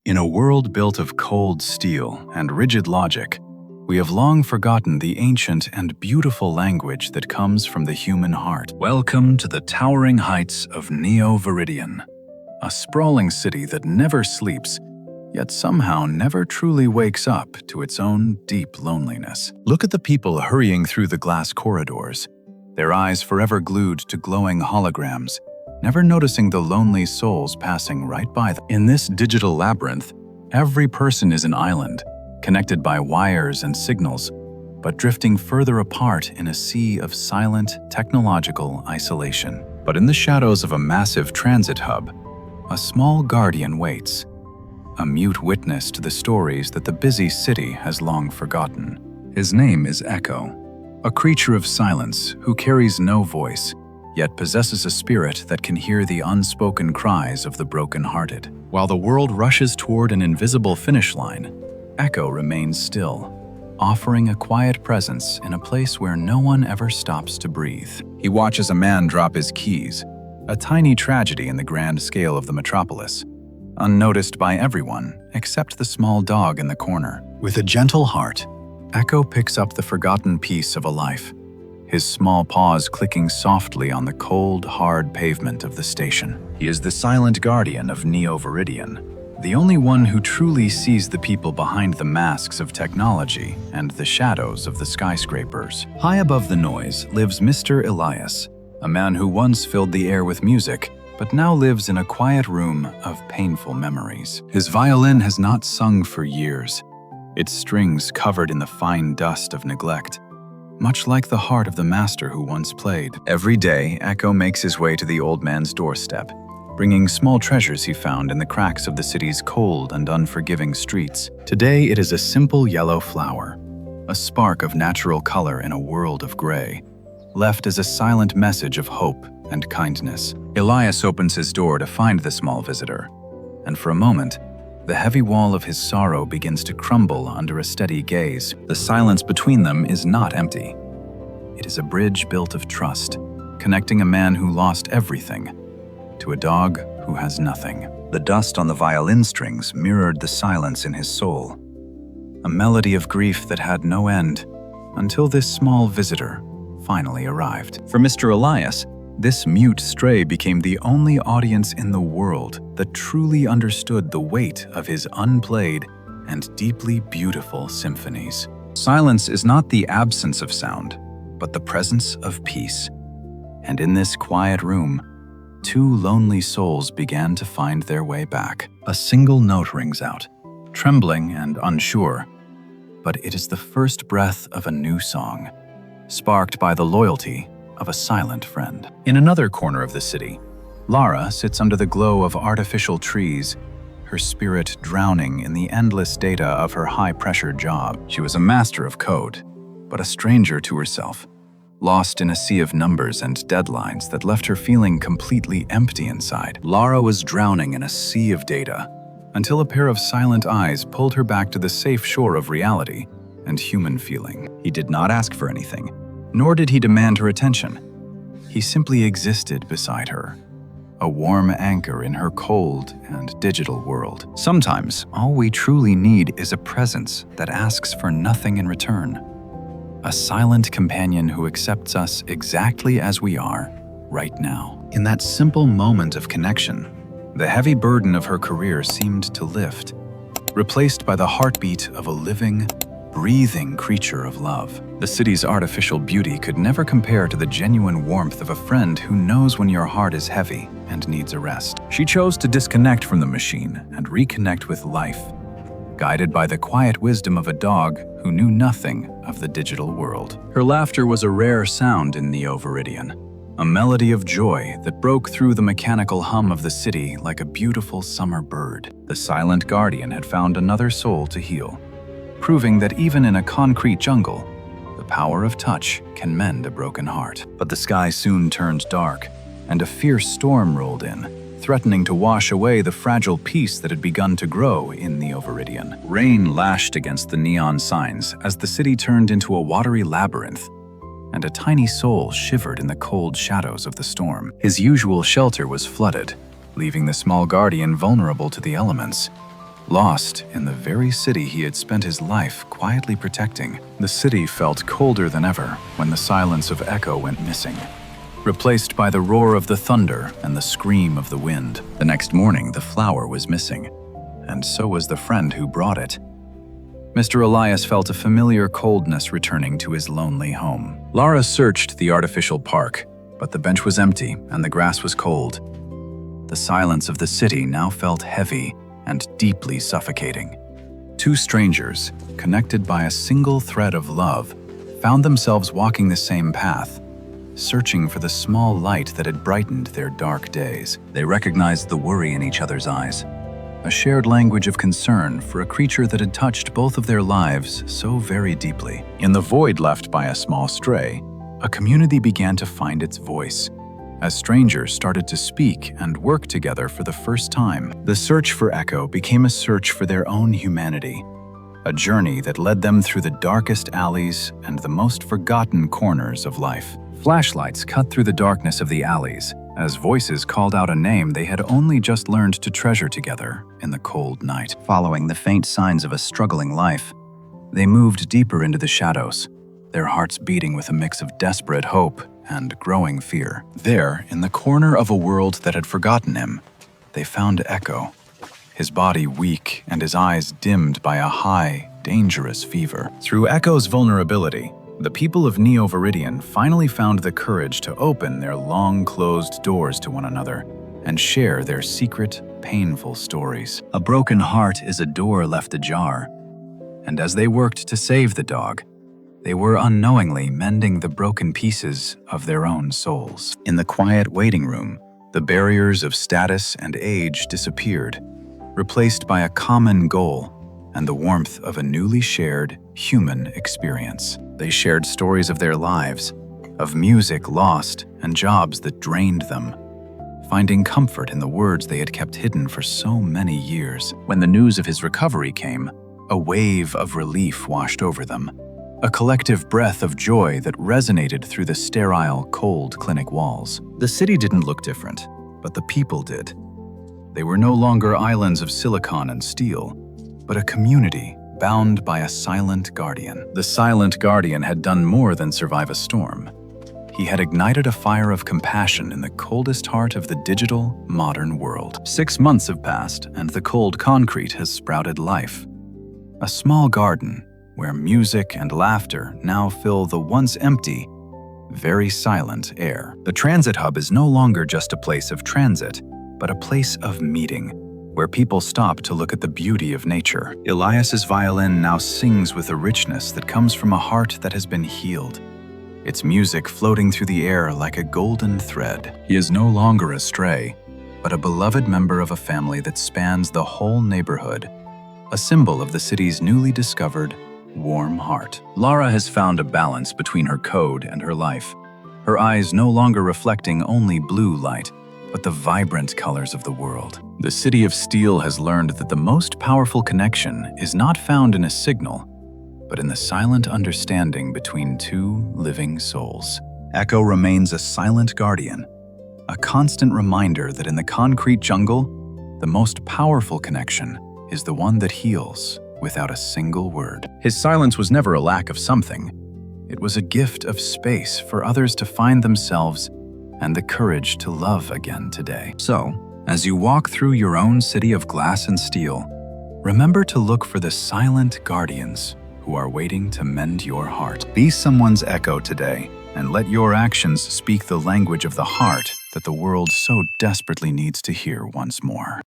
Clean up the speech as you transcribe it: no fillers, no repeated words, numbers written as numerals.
In a world built of cold steel and rigid logic, we have long forgotten the ancient and beautiful language that comes from the human heart. Welcome to the towering heights of Neo Veridian, a sprawling city that never sleeps, yet somehow never truly wakes up to its own deep loneliness. Look at the people hurrying through the glass corridors, their eyes forever glued to glowing holograms, never noticing the lonely souls passing right by them. In this digital labyrinth, every person is an island, connected by wires and signals, but drifting further apart in a sea of silent, technological isolation. But in the shadows of a massive transit hub, a small guardian waits, a mute witness to the stories that the busy city has long forgotten. His name is Echo, a creature of silence who carries no voice, yet possesses a spirit that can hear the unspoken cries of the broken-hearted. While the world rushes toward an invisible finish line, Echo remains still, offering a quiet presence in a place where no one ever stops to breathe. He watches a man drop his keys, a tiny tragedy in the grand scale of the metropolis, unnoticed by everyone except the small dog in the corner. With a gentle heart, Echo picks up the forgotten piece of a life, his small paws clicking softly on the cold, hard pavement of the station. He is the silent guardian of Neo Veridian, the only one who truly sees the people behind the masks of technology and the shadows of the skyscrapers. High above the noise lives Mr. Elias, a man who once filled the air with music, but now lives in a quiet room of painful memories. His violin has not sung for years, its strings covered in the fine dust of neglect, much like the heart of the master who once played. Every day, Echo makes his way to the old man's doorstep, bringing small treasures he found in the cracks of the city's cold and unforgiving streets. Today, it is a simple yellow flower, a spark of natural color in a world of gray, left as a silent message of hope and kindness. Elias opens his door to find the small visitor, and for a moment, the heavy wall of his sorrow begins to crumble under a steady gaze. The silence between them is not empty. It is a bridge built of trust, connecting a man who lost everything to a dog who has nothing. The dust on the violin strings mirrored the silence in his soul, a melody of grief that had no end until this small visitor finally arrived. For Mr. Elias, this mute stray became the only audience in the world that truly understood the weight of his unplayed and deeply beautiful symphonies. Silence is not the absence of sound, but the presence of peace. And in this quiet room, two lonely souls began to find their way back. A single note rings out, trembling and unsure, but it is the first breath of a new song, sparked by the loyalty of a silent friend. In another corner of the city, Lara sits under the glow of artificial trees, her spirit drowning in the endless data of her high-pressure job. She was a master of code, but a stranger to herself, lost in a sea of numbers and deadlines that left her feeling completely empty inside. Lara was drowning in a sea of data until a pair of silent eyes pulled her back to the safe shore of reality and human feeling. He did not ask for anything, nor did he demand her attention. He simply existed beside her, a warm anchor in her cold and digital world. Sometimes, all we truly need is a presence that asks for nothing in return. A silent companion who accepts us exactly as we are, right now. In that simple moment of connection, the heavy burden of her career seemed to lift, replaced by the heartbeat of a living, breathing creature of love. The city's artificial beauty could never compare to the genuine warmth of a friend who knows when your heart is heavy and needs a rest. She chose to disconnect from the machine and reconnect with life, guided by the quiet wisdom of a dog who knew nothing of the digital world. Her laughter was a rare sound in Neo Veridian, a melody of joy that broke through the mechanical hum of the city like a beautiful summer bird. The silent guardian had found another soul to heal, proving that even in a concrete jungle, the power of touch can mend a broken heart. But the sky soon turned dark, and a fierce storm rolled in, threatening to wash away the fragile peace that had begun to grow in Neo Veridian. Rain lashed against the neon signs as the city turned into a watery labyrinth, and a tiny soul shivered in the cold shadows of the storm. His usual shelter was flooded, leaving the small guardian vulnerable to the elements. lost in the very city he had spent his life quietly protecting. The city felt colder than ever when the silence of echo went missing, replaced by the roar of the thunder and the scream of the wind. The next morning, the flower was missing, and so was the friend who brought it. Mr. Elias felt a familiar coldness returning to his lonely home. Lara searched the artificial park, but the bench was empty and the grass was cold. The silence of the city now felt heavy and deeply suffocating. Two strangers, connected by a single thread of love, found themselves walking the same path, searching for the small light that had brightened their dark days. They recognized the worry in each other's eyes, a shared language of concern for a creature that had touched both of their lives so very deeply. In the void left by a small stray, a community began to find its voice. As strangers started to speak and work together for the first time, the search for Echo became a search for their own humanity, a journey that led them through the darkest alleys and the most forgotten corners of life. Flashlights cut through the darkness of the alleys as voices called out a name they had only just learned to treasure together in the cold night. Following the faint signs of a struggling life, they moved deeper into the shadows, their hearts beating with a mix of desperate hope and growing fear. There, in the corner of a world that had forgotten him, they found Echo, his body weak and his eyes dimmed by a high, dangerous fever. Through Echo's vulnerability, the people of Neo Veridian finally found the courage to open their long-closed doors to one another and share their secret, painful stories. A broken heart is a door left ajar, and as they worked to save the dog, they were unknowingly mending the broken pieces of their own souls. In the quiet waiting room, the barriers of status and age disappeared, replaced by a common goal and the warmth of a newly shared human experience. They shared stories of their lives, of music lost and jobs that drained them, finding comfort in the words they had kept hidden for so many years. When the news of his recovery came, a wave of relief washed over them, a collective breath of joy that resonated through the sterile, cold clinic walls. The city didn't look different, but the people did. They were no longer islands of silicon and steel, but a community bound by a silent guardian. The silent guardian had done more than survive a storm. He had ignited a fire of compassion in the coldest heart of the digital, modern world. 6 months have passed, and the cold concrete has sprouted life. A small garden where music and laughter now fill the once empty, very silent air. The transit hub is no longer just a place of transit, but a place of meeting, where people stop to look at the beauty of nature. Elias's violin now sings with a richness that comes from a heart that has been healed, its music floating through the air like a golden thread. He is no longer a stray, but a beloved member of a family that spans the whole neighborhood, a symbol of the city's newly discovered warm heart. Lara has found a balance between her code and her life, her eyes no longer reflecting only blue light, but the vibrant colors of the world. The City of Steel has learned that the most powerful connection is not found in a signal, but in the silent understanding between two living souls. Echo remains a silent guardian, a constant reminder that in the concrete jungle, the most powerful connection is the one that heals without a single word. His silence was never a lack of something. It was a gift of space for others to find themselves and the courage to love again today. So, as you walk through your own city of glass and steel, remember to look for the silent guardians who are waiting to mend your heart. Be someone's echo today, and let your actions speak the language of the heart that the world so desperately needs to hear once more.